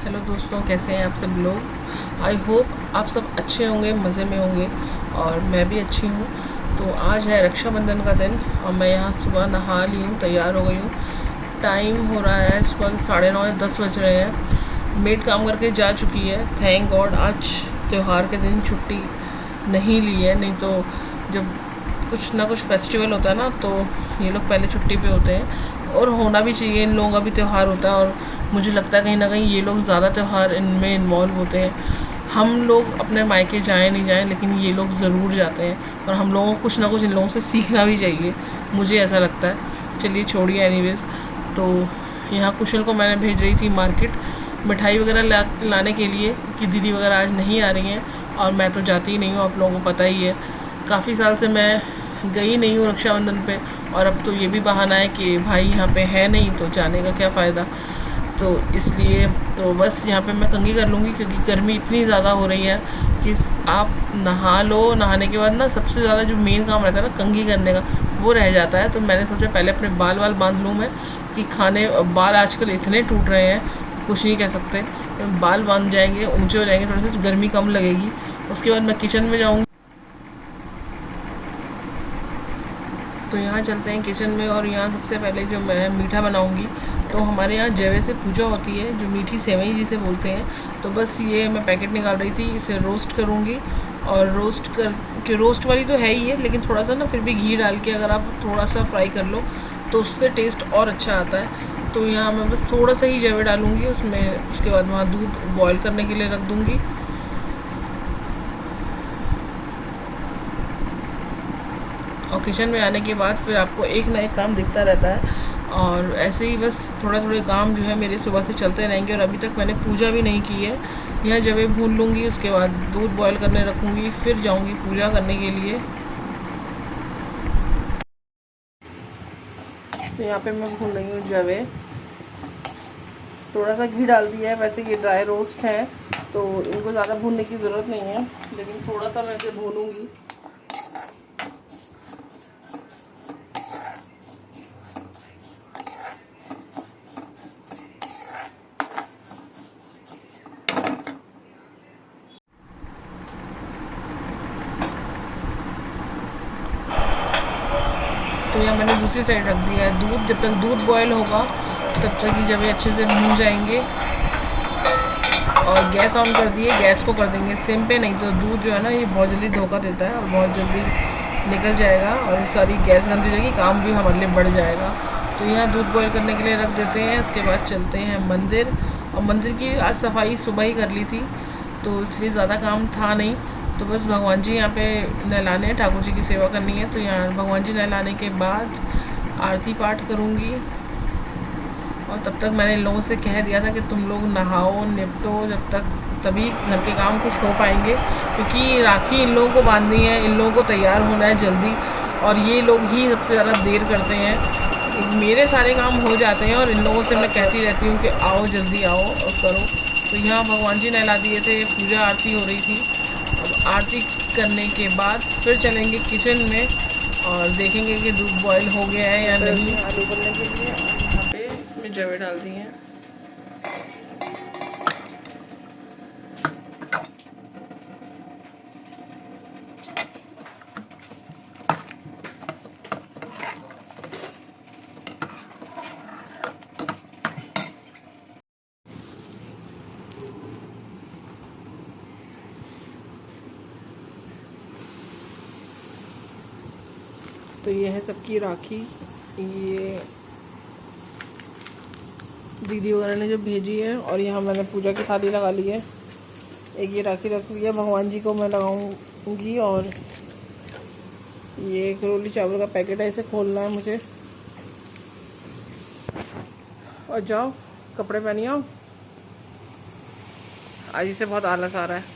Hello दोस्तों, कैसे हैं आप सब लोग। आई होप आप सब अच्छे होंगे, मज़े में होंगे और मैं भी अच्छी हूँ। तो आज है रक्षाबंधन का दिन और मैं यहाँ सुबह नहा ली हूँ, तैयार हो गई हूँ। टाइम हो रहा है सुबह के 9:30 या 10 बज रहे हैं। मेड काम करके जा चुकी है। थैंक गॉड आज त्यौहार के दिन छुट्टी नहीं ली है, नहीं तो जब कुछ ना कुछ फेस्टिवल होता है ना तो ये लोग पहले छुट्टी पे होते हैं और होना भी चाहिए। इन लोगों का भी त्यौहार होता है और मुझे लगता है कहीं ना कहीं ये लोग ज़्यादा त्यौहार इनमें इन्वॉल्व होते हैं। हम लोग अपने मायके जाएं नहीं जाएं, लेकिन ये लोग ज़रूर जाते हैं और हम लोगों को कुछ ना कुछ इन लोगों से सीखना भी चाहिए, मुझे ऐसा लगता है। चलिए छोड़िए, एनीवेज। तो यहाँ कुशल को मैंने भेज रही थी मार्केट मिठाई वगैरह लाने के लिए कि दीदी वगैरह आज नहीं आ रही हैं और मैं तो जाती ही नहीं हूँ, आप लोगों को पता ही है। काफ़ी साल से मैं गई नहीं हूँ रक्षाबंधन पे और अब तो ये भी बहाना है कि भाई यहाँ पे है नहीं तो जाने का क्या फ़ायदा। तो इसलिए तो बस यहाँ पे मैं कंघी कर लूँगी क्योंकि गर्मी इतनी ज़्यादा हो रही है कि आप नहा लो, नहाने के बाद ना सबसे ज़्यादा जो मेन काम रहता है ना कंघी करने का, वो रह जाता है। तो मैंने सोचा पहले अपने बाल वाल बांध लूँ मैं, कि खाने बाल आजकल इतने टूट रहे हैं कुछ नहीं कह सकते। बाल बांध जाएंगे, ऊंचे हो जाएंगे, थोड़ी सी गर्मी कम लगेगी। उसके बाद मैं किचन में जाऊँगी। तो यहाँ चलते हैं किचन में और यहाँ सबसे पहले जो मैं मीठा बनाऊँगी, तो हमारे यहाँ जवे से पूजा होती है, जो मीठी सेवई जिसे बोलते हैं। तो बस ये मैं पैकेट निकाल रही थी, इसे रोस्ट करूँगी और रोस्ट कर के, रोस्ट वाली तो है ही है लेकिन थोड़ा सा ना फिर भी घी डाल के अगर आप थोड़ा सा फ्राई कर लो तो उससे टेस्ट और अच्छा आता है। तो यहाँ मैं बस थोड़ा सा ही जवे डालूँगी उसमें, उसके बाद वहाँ दूध बॉयल करने के लिए रख दूँगी। और किचन में आने के बाद फिर आपको एक ना एक काम दिखता रहता है और ऐसे ही बस थोड़े थोड़े काम जो है मेरे सुबह से चलते रहेंगे। और अभी तक मैंने पूजा भी नहीं की है। यहाँ जब भून लूँगी, उसके बाद दूध बॉयल करने रखूँगी, फिर जाऊँगी पूजा करने के लिए। तो यहाँ पे मैं भून रही हूँ जवे, थोड़ा सा घी डाल दिया है। वैसे ये ड्राई रोस्ट है तो इनको ज़्यादा भूनने की ज़रूरत नहीं है, लेकिन थोड़ा सा मैं इसे भूनूँगी। तो यहाँ मैंने दूसरी साइड रख दिया है दूध। जब तक दूध बॉयल होगा तब तक ही जब ये अच्छे से भून जाएंगे। और गैस ऑन कर दिए, गैस को कर देंगे सिम पे, नहीं तो दूध जो है ना ये बहुत जल्दी धोखा देता है और बहुत जल्दी निकल जाएगा और सारी गैस गंदी रहेगी, काम भी हमारे लिए बढ़ जाएगा। तो यहाँ दूध बॉयल करने के लिए रख देते हैं। इसके बाद चलते हैं मंदिर, और मंदिर की आज सफाई सुबह ही कर ली थी तो इसलिए ज़्यादा काम था नहीं। तो बस भगवान जी यहाँ पे नहलाने हैं, ठाकुर जी की सेवा करनी है। तो यहाँ भगवान जी नहलाने के बाद आरती पाठ करूँगी। और तब तक मैंने इन लोगों से कह दिया था कि तुम लोग नहाओ निपटो जब तक, तभी घर के काम कुछ हो पाएंगे, क्योंकि राखी इन लोगों को बांधनी है, इन लोगों को तैयार होना है जल्दी और ये लोग ही सबसे ज़्यादा देर करते हैं। मेरे सारे काम हो जाते हैं और इन लोगों से मैं कहती रहती हूँ कि आओ जल्दी आओ और करो। तो यहाँ भगवान जी नहला दिए थे, पूजा आरती हो रही थी। अब आरती करने के बाद फिर चलेंगे किचन में और देखेंगे कि दूध बॉयल हो गया है या नहीं। आलू उबलने के लिए यहाँ पे इसमें जवे डाल दिए हैं। तो ये है सबकी राखी, ये दीदी वगैरह ने जो भेजी है। और यहाँ मैंने पूजा की थाली लगा ली है। एक ये राखी रख लिया, भगवान जी को मैं लगाऊंगी। और ये एक रोली चावल का पैकेट है, इसे खोलना है मुझे। और जाओ कपड़े पहनिए, आओ, आज इसे बहुत आलस आ रहा है।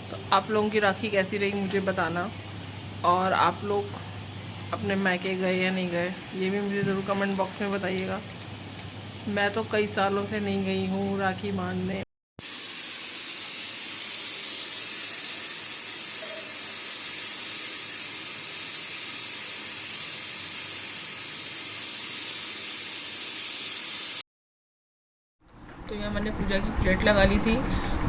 तो आप लोगों की राखी कैसी रही मुझे बताना, और आप लोग अपने मायके गए या नहीं गए ये भी मुझे ज़रूर कमेंट बॉक्स में बताइएगा। मैं तो कई सालों से नहीं गई हूँ राखी बांधने। तो यहाँ मैंने पूजा की प्लेट लगा ली थी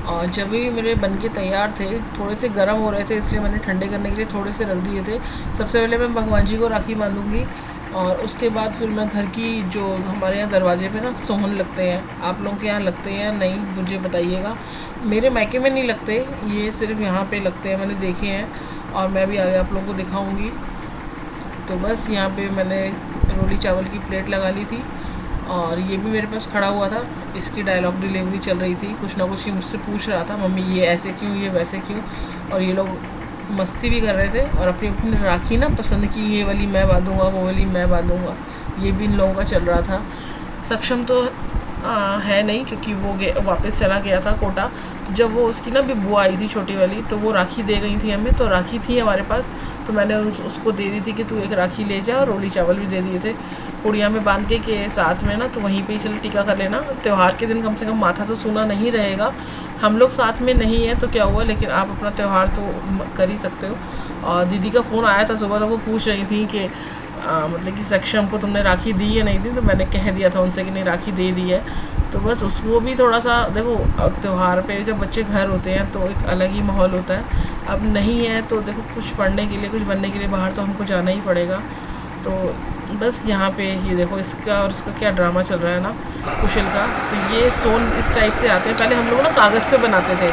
और जब भी मेरे बन के तैयार थे, थोड़े से गर्म हो रहे थे इसलिए मैंने ठंडे करने के लिए थोड़े से रख दिए थे। सबसे पहले मैं भगवान जी को राखी बांधूंगी और उसके बाद फिर मैं घर की जो हमारे यहाँ दरवाजे पे ना सोहन लगते हैं, आप लोगों के यहाँ लगते हैं या नहीं मुझे बताइएगा। मेरे मायके में नहीं लगते, ये सिर्फ यहाँ पे लगते हैं, मैंने देखे हैं और मैं भी आगे आप लोगों को दिखाऊंगी। तो बस यहाँ पे मैंने रोली चावल की प्लेट लगा ली थी और ये भी मेरे पास खड़ा हुआ था, इसकी डायलॉग डिलीवरी चल रही थी। कुछ ना कुछ ही मुझसे पूछ रहा था, मम्मी ये ऐसे क्यों, ये वैसे क्यों, और ये लोग मस्ती भी कर रहे थे और अपनी अपनी राखी ना पसंद की, ये वाली मैं बांधूँगा, वो वाली मैं बांधूँगा, ये भी इन लोगों का चल रहा था। सक्षम तो है नहीं क्योंकि वो वापस चला गया था कोटा। जब वो उसकी ना भी बुआ आई थी छोटी वाली, तो वो राखी दे गई थी हमें, तो राखी थी हमारे पास, तो मैंने उसको दे दी थी कि तू एक राखी ले जा, और रोली चावल भी दे दिए थे पुड़िया में बांध के साथ में ना, तो वहीं पे ही चल टीका कर लेना। त्यौहार के दिन कम से कम माथा तो सूना नहीं रहेगा, हम लोग साथ में नहीं है तो क्या हुआ, लेकिन आप अपना त्यौहार तो कर ही सकते हो। और दीदी का फ़ोन आया था सुबह, तो वो पूछ रही थी कि मतलब कि सक्षम को तुमने राखी दी या नहीं दी, तो मैंने कह दिया था उनसे कि नहीं राखी दे दी है। तो बस वो भी थोड़ा सा देखो, अब त्यौहार पे जब बच्चे घर होते हैं तो एक अलग ही माहौल होता है। अब नहीं है तो देखो, कुछ पढ़ने के लिए, कुछ बनने के लिए बाहर तो हमको जाना ही पड़ेगा। तो बस यहाँ पे ये देखो इसका और इसका क्या ड्रामा चल रहा है ना, कुशल का। तो ये सोन इस टाइप से आते हैं, पहले हम लोग ना कागज़ पे बनाते थे,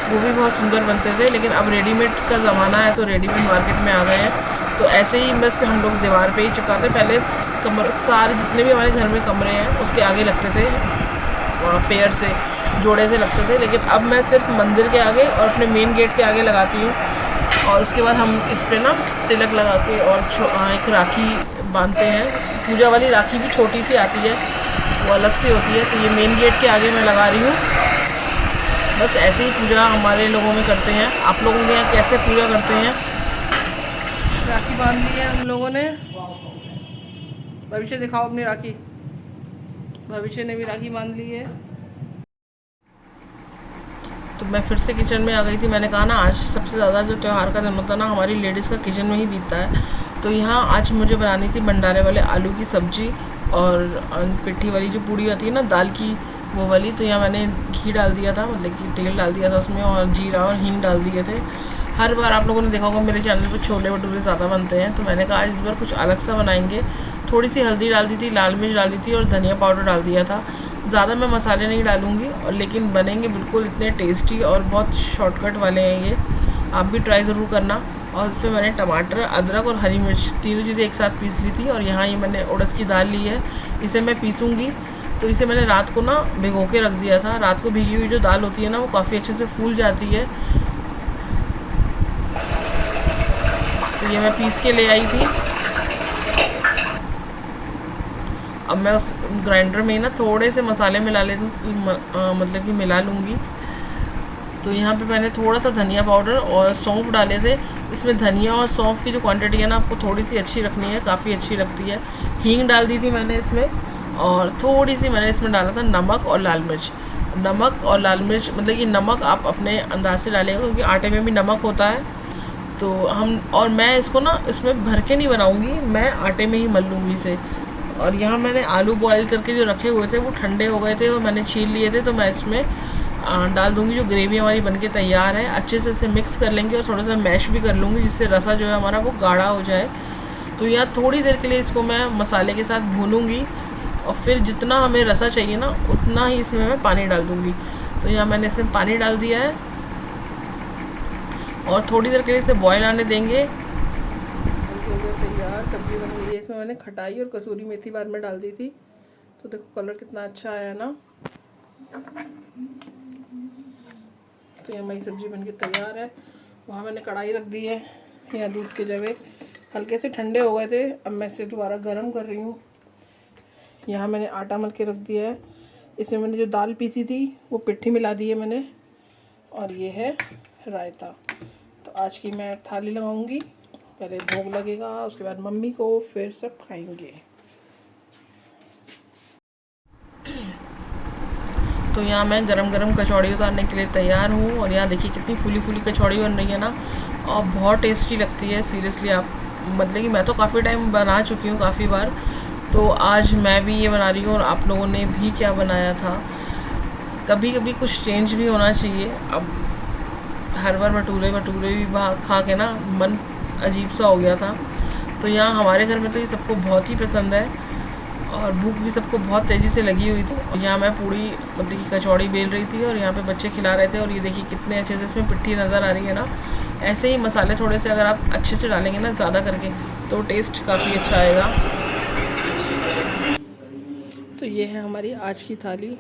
वो भी बहुत सुंदर बनते थे, लेकिन अब रेडीमेड का ज़माना है तो रेडीमेड मार्केट में आ गए हैं। तो ऐसे ही बस हम लोग दीवार पे ही चिपकाते। पहले सारे जितने भी हमारे घर में कमरे हैं उसके आगे लगते थे, पेयर से, जोड़े से लगते थे, लेकिन अब मैं सिर्फ मंदिर के आगे और अपने मेन गेट के आगे लगाती हूँ। और उसके बाद हम इस पर ना तिलक लगा के और एक राखी बांधते हैं। पूजा वाली राखी भी छोटी सी आती है, वो अलग से होती है। तो ये मेन गेट के आगे मैं लगा रही हूँ। बस ऐसे ही पूजा हमारे लोगों में करते हैं। आप लोगों के यहाँ कैसे पूजा करते हैं? राखी बांध ली है हम लोगों ने। भविष्य दिखाओ अपनी राखी। भविष्य ने भी राखी बांध ली है। तो मैं फिर से किचन में आ गई थी। मैंने कहा ना, आज सबसे ज़्यादा जो त्यौहार का दिन होता है ना, हमारी लेडीज़ का किचन में ही बीतता है। तो यहाँ आज मुझे बनानी थी भंडारे वाले आलू की सब्ज़ी और पिट्ठी वाली जो पूड़ी होती है ना दाल की, वो वाली। तो यहाँ मैंने घी डाल दिया था, मतलब कि तेल डाल दिया था उसमें, और जीरा और हींग डाल दिए थे। हर बार आप लोगों ने देखा होगा मेरे चैनल पर छोले भटूरे ज़्यादा बनते हैं, तो मैंने कहा आज इस बार कुछ अलग सा बनाएंगे। थोड़ी सी हल्दी डाल दी थी, लाल मिर्च डाल दी थी और धनिया पाउडर डाल दिया था। ज़्यादा मैं मसाले नहीं डालूँगी, और लेकिन बनेंगे बिल्कुल इतने टेस्टी और बहुत शॉर्टकट वाले हैं ये। आप भी ट्राई ज़रूर करना। और इस पर मैंने टमाटर, अदरक और हरी मिर्च तीनों चीज़ें एक साथ पीस ली थी। और यहाँ ये मैंने उड़द की दाल ली है, इसे मैं पीसूँगी। तो इसे मैंने रात को ना भिगो के रख दिया था। रात को भिगी हुई जो दाल होती है ना, वो काफ़ी अच्छे से फूल जाती है। तो ये मैं पीस के ले आई थी। अब मैं उस ग्राइंडर में ना थोड़े से मसाले मिला ले, मतलब कि मिला लूँगी। तो यहाँ पे मैंने थोड़ा सा धनिया पाउडर और सौंफ डाले थे। इसमें धनिया और सौंफ की जो क्वांटिटी है ना, आपको थोड़ी सी अच्छी रखनी है, काफ़ी अच्छी लगती है। हींग डाल दी थी मैंने इसमें, और थोड़ी सी मैंने इसमें डाला था नमक और लाल मिर्च। नमक और लाल मिर्च, मतलब कि नमक आप अपने अंदाज से डालेंगे, क्योंकि आटे में भी नमक होता है। तो मैं इसको ना इसमें भर के नहीं बनाऊँगी, मैं आटे में ही मल लूँगी इसे। और यहाँ मैंने आलू बॉयल करके जो रखे हुए थे वो ठंडे हो गए थे और मैंने छील लिए थे। तो मैं इसमें डाल दूँगी। जो ग्रेवी हमारी बनके तैयार है, अच्छे से इसे मिक्स कर लेंगे और थोड़ा सा मैश भी कर लूँगी, जिससे रसा जो है हमारा वो गाढ़ा हो जाए। तो यहाँ थोड़ी देर के लिए इसको मैं मसाले के साथ भूनूँगी, और फिर जितना हमें रसा चाहिए ना उतना ही इसमें मैं पानी डाल दूँगी। तो यहाँ मैंने इसमें पानी डाल दिया है और थोड़ी देर के लिए इसे बॉयल आने देंगे। तैयार सब्जी बन गई है। इसमें मैंने खटाई और कसूरी मेथी बाद में डाल दी थी। तो देखो कलर कितना अच्छा आया ना। तो यहाँ हमारी सब्जी बनके तैयार है। वहाँ मैंने कढ़ाई रख दी है। यहाँ दूध के जवे हल्के से ठंडे हो गए थे, अब मैं इसे दोबारा गर्म कर रही हूँ। यहाँ मैंने आटा मल के रख दिया है। इसमें मैंने जो दाल पीसी थी वो पिट्ठी मिला दी है मैंने, और ये है रायता। तो आज की मैं थाली लगाऊंगी। पहले भोग लगेगा, उसके बाद मम्मी को, फिर सब खाएंगे। तो यहाँ मैं गरम गरम कचौड़ी उतारने के लिए तैयार हूँ। और यहाँ देखिए कितनी फूली फूली कचौड़ी बन रही है ना, और बहुत टेस्टी लगती है सीरियसली। आप मतलब कि मैं तो काफ़ी टाइम बना चुकी हूँ, काफ़ी बार। तो आज मैं भी ये बना रही हूँ। और आप लोगों ने भी क्या बनाया था? कभी कभी कुछ चेंज भी होना चाहिए। अब हर बार भटूरे भटूरे भी खा के ना मन अजीब सा हो गया था। तो यहाँ हमारे घर में तो ये सबको बहुत ही पसंद है और भूख भी सबको बहुत तेज़ी से लगी हुई थी। यहाँ मैं पूड़ी मतलब कि कचौड़ी बेल रही थी और यहाँ पे बच्चे खिला रहे थे। और ये देखिए कितने अच्छे से इसमें पिट्ठी नज़र आ रही है ना। ऐसे ही मसाले थोड़े से अगर आप अच्छे से डालेंगे ना ज़्यादा करके तो टेस्ट काफ़ी अच्छा आएगा। तो ये है हमारी आज की थाली,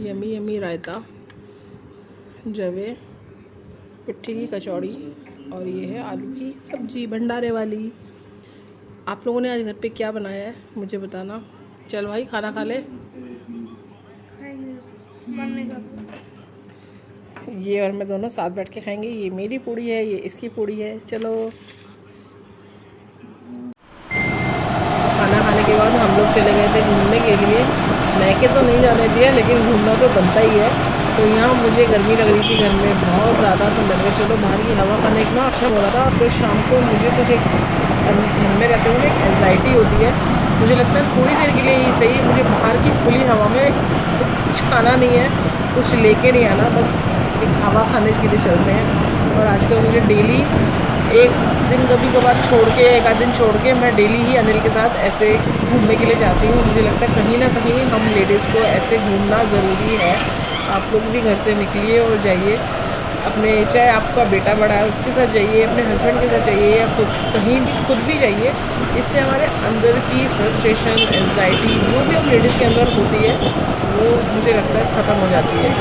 यमी यमी रायता, जवे, पिट्ठी की कचौड़ी और ये है आलू की सब्जी भंडारे वाली। आप लोगों ने आज घर पे क्या बनाया है मुझे बताना। चल भाई खाना खा ले। ये और मैं दोनों साथ बैठ के खाएंगे। ये मेरी पूड़ी है, ये इसकी पूड़ी है। चलो खाना खाने के बाद हम लोग चले गए थे घूमने के लिए। मैके तो नहीं जाने दिया लेकिन घूमना तो बनता ही है। तो यहाँ मुझे गर्मी लग रही थी घर में बहुत ज़्यादा, तो मैंने चलो बाहर की हवा खाने इतना अच्छा हो रहा था। और फिर शाम को मुझे कुछ एक घर में रहते हुए एक एंजाइटी होती है, मुझे लगता है थोड़ी देर के लिए ही सही मुझे बाहर की खुली हवा में बस कुछ खाना नहीं है, कुछ लेके नहीं आना, बस एक हवा खाने के लिए चलते हैं। और आजकल मुझे डेली एक दिन कभी कभार छोड़ के एक आध दिन छोड़ के मैं डेली ही अनिल के साथ ऐसे घूमने के लिए जाती हूँ। मुझे लगता है कहीं ना कहीं हम लेडीज़ को ऐसे घूमना ज़रूरी है। आप लोग भी घर से निकलिए और जाइए अपने, चाहे आपका बेटा बड़ा है उसके साथ जाइए, अपने हस्बैंड के साथ जाइए या खुद भी जाइए। इससे हमारे अंदर की फ्रस्ट्रेशन, एंजाइटी जो भी हम लेडीज़ के अंदर होती है वो मुझे लगता है ख़त्म हो जाती है।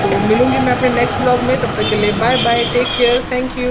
तो मिलूँगी मैं अपने नेक्स्ट ब्लॉग में, तब तक के लिए bye bye, take care, thank you.